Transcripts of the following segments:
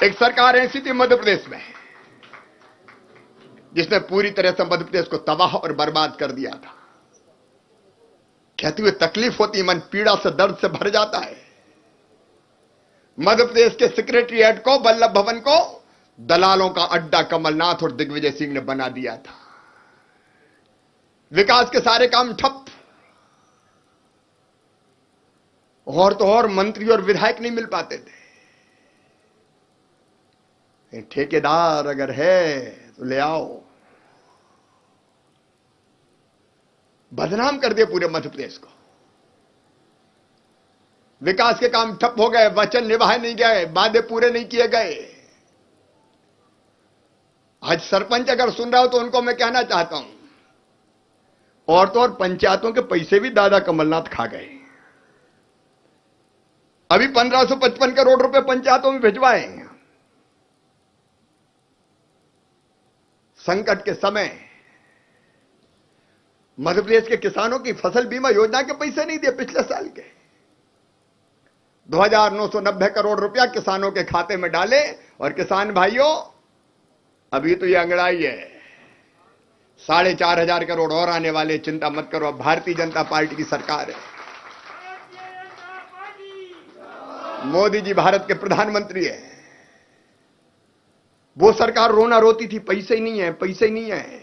एक सरकार ऐसी थी मध्य प्रदेश में जिसने पूरी तरह से मध्य प्रदेश को तबाह और बर्बाद कर दिया था। कहते हुए तकलीफ होती, मन पीड़ा से, दर्द से भर जाता है। मध्य प्रदेश के सेक्रेटरीएट को, वल्लभ भवन को दलालों का अड्डा कमलनाथ और दिग्विजय सिंह ने बना दिया था। विकास के सारे काम ठप, और तो और मंत्री और विधायक नहीं मिल पाते थे। ठेकेदार अगर है तो ले आओ। बदनाम कर दिया पूरे मध्य प्रदेश को। विकास के काम ठप हो गए, वचन निभाए नहीं गए, वादे पूरे नहीं किए गए। आज सरपंच अगर सुन रहा हो तो उनको मैं कहना चाहता हूं, और तो और पंचायतों के पैसे भी दादा कमलनाथ खा गए। अभी 1555 करोड़ रुपए पंचायतों में भिजवाए। संकट के समय मध्य प्रदेश के किसानों की फसल बीमा योजना के पैसे नहीं दिए पिछले साल के। 2990 करोड़ रुपया किसानों के खाते में डाले, और किसान भाइयों अभी तो ये अंगड़ाई है, 4500 करोड़ और आने वाले। चिंता मत करो, अब भारतीय जनता पार्टी की सरकार है। मोदी जी भारत के प्रधानमंत्री है। वो सरकार रोना रोती थी, पैसे ही नहीं है, पैसे ही नहीं है।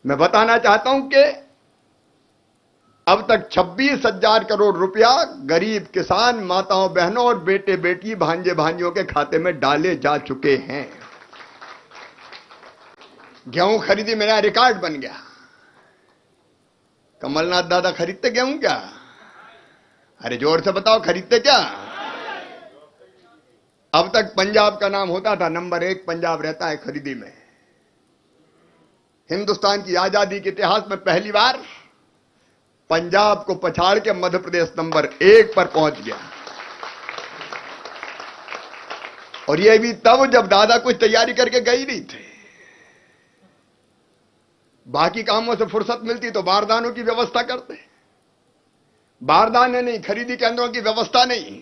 मैं बताना चाहता हूं कि अब तक 26,000 करोड़ रुपया गरीब किसान, माताओं बहनों और बेटे बेटी, भांजे भांजियों के खाते में डाले जा चुके हैं। गेहूं खरीदी मेरा रिकॉर्ड बन गया। कमलनाथ दादा खरीदते गेहूं क्या? अरे जोर से बताओ, खरीदते क्या? अब तक पंजाब का नाम होता था, नंबर 1 पंजाब रहता है खरीदी में। हिंदुस्तान की आजादी के इतिहास में पहली बार पंजाब को पछाड़ के मध्य प्रदेश नंबर 1 पर पहुंच गया। और यह भी तब जब दादा कुछ तैयारी करके गई नहीं थे। बाकी कामों से फुर्सत मिलती तो बारदानों की व्यवस्था करते। बारदाने नहीं, खरीदी केंद्रों की व्यवस्था नहीं।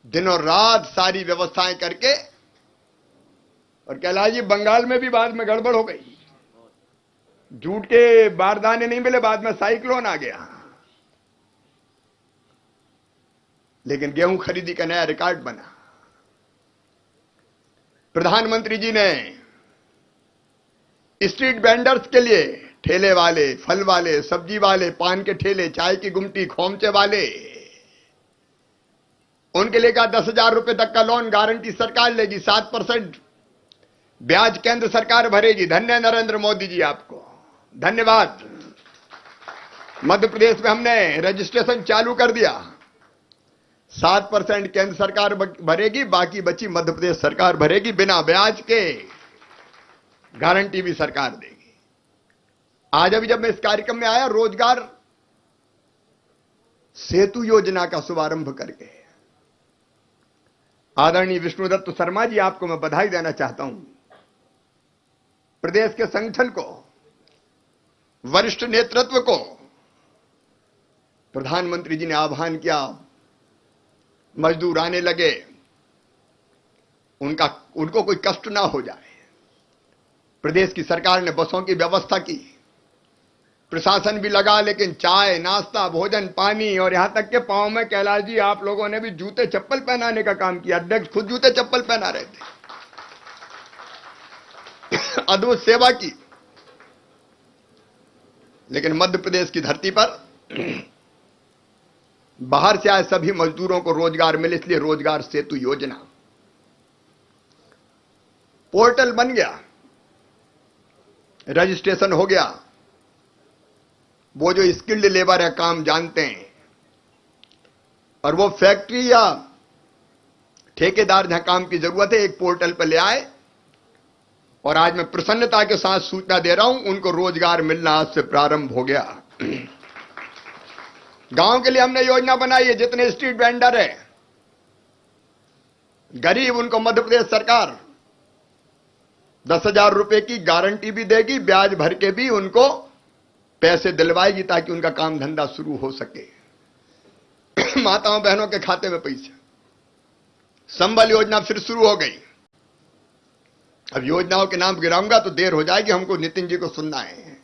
दिनों रात सारी व्यवस्थाएं करके, और कैलाश जी बंगाल में भी बाद में गड़बड़ हो गई। जूट के बारदाने नहीं मिले, बाद में साइक्लोन आ गया। लेकिन गेहूं खरीदी का नया रिकॉर्ड बना। प्रधानमंत्री जी ने स्ट्रीट वेंडर्स के लिए, ठेले वाले, फल वाले, सब्जी वाले, पान के ठेले, चाय की गुमटी, खोमचे वाले, उनके लिए कहा 10,000 रुपए तक का लोन गारंटी सरकार लेगी, 7% ब्याज केंद्र सरकार भरेगी। धन्य नरेंद्र मोदी जी, आपको धन्यवाद। मध्य प्रदेश में हमने रजिस्ट्रेशन चालू कर दिया। 7% केंद्र सरकार भरेगी, बाकी बची मध्य प्रदेश सरकार भरेगी, बिना ब्याज के। गारंटी भी सरकार देगी। आज अभी जब मैं इस कार्यक्रम में आया, रोजगार सेतु योजना का शुभारंभ करके आदरणीय विष्णुदत्त शर्मा जी, आपको मैं बधाई देना चाहता हूं। प्रदेश के संगठन को, वरिष्ठ नेतृत्व को प्रधानमंत्री जी ने आह्वान किया। मजदूर आने लगे, उनको कोई कष्ट ना हो जाए। प्रदेश की सरकार ने बसों की व्यवस्था की, प्रशासन भी लगा, लेकिन चाय, नाश्ता, भोजन, पानी और यहां तक के पांव में, कैलाश जी आप लोगों ने भी जूते चप्पल पहनाने का काम किया। अध्यक्ष खुद जूते चप्पल पहना रहे थे। अद्भुत सेवा की। लेकिन मध्य प्रदेश की धरती पर बाहर से आए सभी मजदूरों को रोजगार मिले, इसलिए रोजगार सेतु योजना पोर्टल बन गया, रजिस्ट्रेशन हो गया। वो जो स्किल्ड लेबर है, काम जानते हैं, और वो फैक्ट्री या ठेकेदार जहां काम की जरूरत है, एक पोर्टल पर ले आए। और आज मैं प्रसन्नता के साथ सूचना दे रहा हूं, उनको रोजगार मिलना आज से प्रारंभ हो गया। गांव के लिए हमने योजना बनाई है। जितने स्ट्रीट वेंडर है गरीब, उनको मध्य प्रदेश सरकार 10,000 रुपए की गारंटी भी देगी, ब्याज भर के भी उनको पैसे दिलवाएगी, ताकि उनका काम धंधा शुरू हो सके। माताओं बहनों के खाते में पैसे। संबल योजना फिर शुरू हो गई। अब योजनाओं के नाम गिराऊंगा तो देर हो जाएगी, हमको नितिन जी को सुनना है।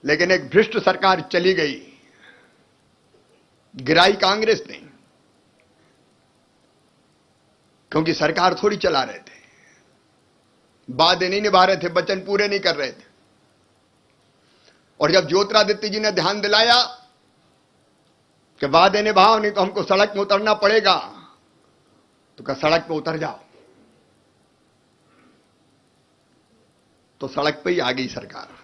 लेकिन एक भ्रष्ट सरकार चली गई, गिराई कांग्रेस ने, क्योंकि सरकार थोड़ी चला रहे थे, वादे नहीं निभा रहे थे, वचन पूरे नहीं कर रहे थे। और जब ज्योतिरादित्य जी ने ध्यान दिलाया कि वादे निभाओ नहीं तो हमको सड़क में उतरना पड़ेगा, तो क्या सड़क पे उतर जाओ, तो सड़क पे ही आ गई सरकार।